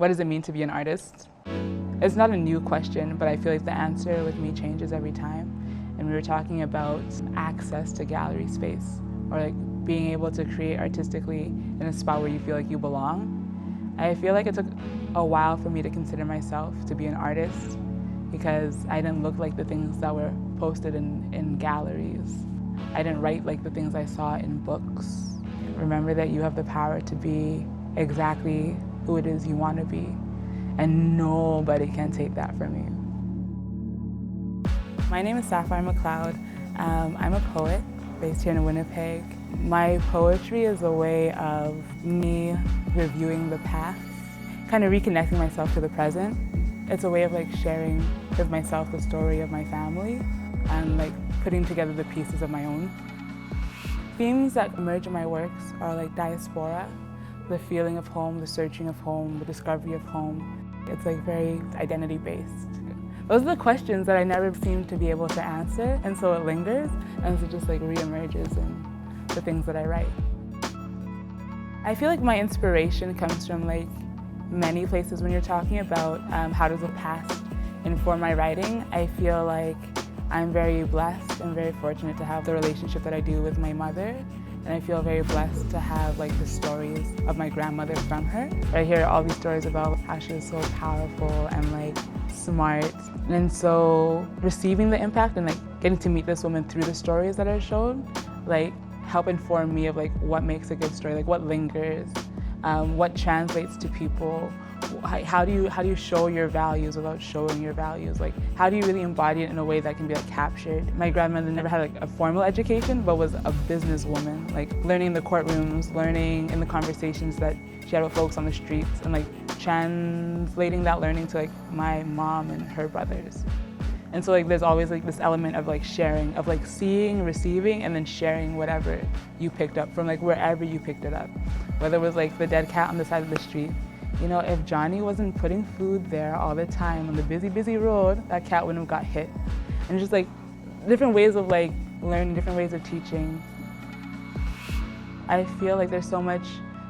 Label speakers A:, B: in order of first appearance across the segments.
A: What does it mean to be an artist? It's not a new question, but I feel like the answer with me changes every time. And we were talking about access to gallery space, or like being able to create artistically in a spot where you feel like you belong. I feel like it took a while for me to consider myself to be an artist because I didn't look like the things that were posted in galleries. I didn't write like the things I saw in books. Remember that you have the power to be exactly who it is you want to be, and nobody can take that from you. My name is Sappfrye Mcleod. I'm a poet based here in Winnipeg. My poetry is a way of me reviewing the past, kind of reconnecting myself to the present. It's a way of like sharing with myself the story of my family and like putting together the pieces of my own. Themes that emerge in my works are like diaspora, the feeling of home, the searching of home, the discovery of home. It's like very identity-based. Those are the questions that I never seem to be able to answer, and so it lingers, and so it just like reemerges in the things that I write. I feel like my inspiration comes from like many places. When you're talking about how does the past inform my writing, I feel like I'm very blessed and very fortunate to have the relationship that I do with my mother. And I feel very blessed to have like the stories of my grandmother from her. I hear all these stories about how she was so powerful and like smart. And so receiving the impact and like getting to meet this woman through the stories that are shown, like help inform me of like what makes a good story, like what lingers, what translates to people. How do you show your values without showing your values? Like, how do you really embody it in a way that can be like captured? My grandmother never had like a formal education, but was a businesswoman, like learning in the courtrooms, learning in the conversations that she had with folks on the streets, and like translating that learning to like my mom and her brothers. And so like there's always like this element of like sharing, of like seeing, receiving, and then sharing whatever you picked up from like wherever you picked it up. Whether it was like the dead cat on the side of the street. You know, if Johnny wasn't putting food there all the time on the busy, busy road, that cat wouldn't have got hit. And just like different ways of like learning, different ways of teaching. I feel like there's so much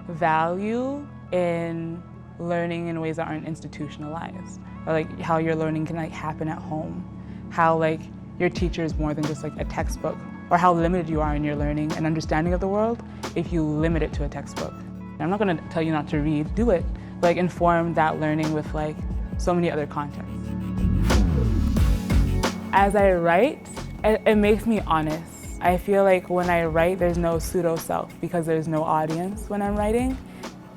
A: value in learning in ways that aren't institutionalized. Or like how your learning can like happen at home. How like your teacher is more than just like a textbook. Or how limited you are in your learning and understanding of the world if you limit it to a textbook. I'm not gonna tell you not to read, do it. Like inform that learning with like so many other contexts. As I write, it makes me honest. I feel like when I write, there's no pseudo self because there's no audience when I'm writing.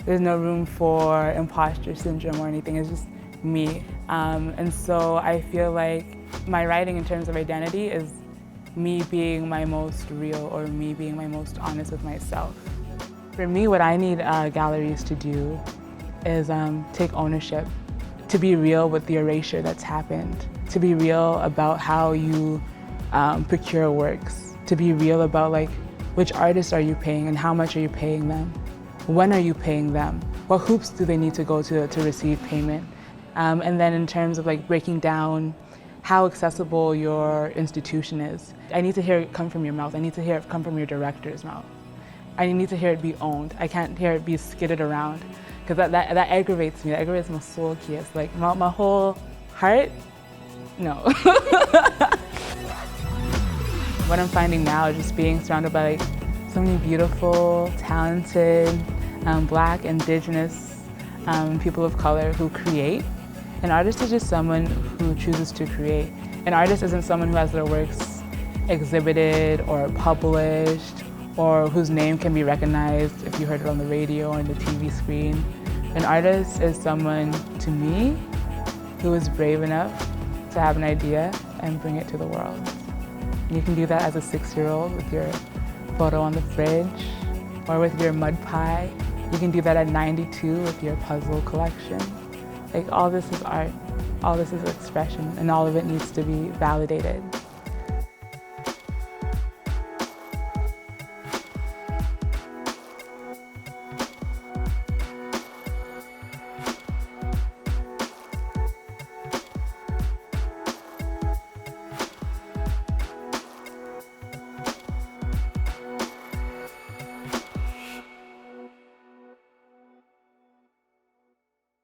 A: There's no room for imposter syndrome or anything, it's just me. And so I feel like my writing in terms of identity is me being my most real or me being my most honest with myself. For me, what I need galleries to do is take ownership, to be real with the erasure that's happened, to be real about how you procure works, to be real about like which artists are you paying and how much are you paying them, when are you paying them, what hoops do they need to go to receive payment, and then in terms of like breaking down how accessible your institution is. I need to hear it come from your mouth, I need to hear it come from your director's mouth. I need to hear it be owned. I can't hear it be skidded around because that aggravates me. That aggravates my soul. It's like my whole heart, no. What I'm finding now is just being surrounded by like so many beautiful, talented, Black, Indigenous people of color who create. An artist is just someone who chooses to create. An artist isn't someone who has their works exhibited or published, or whose name can be recognized if you heard it on the radio or on the TV screen. An artist is someone, to me, who is brave enough to have an idea and bring it to the world. You can do that as a 6-year-old with your photo on the fridge or with your mud pie. You can do that at 92 with your puzzle collection. Like all this is art, all this is expression, and all of it needs to be validated.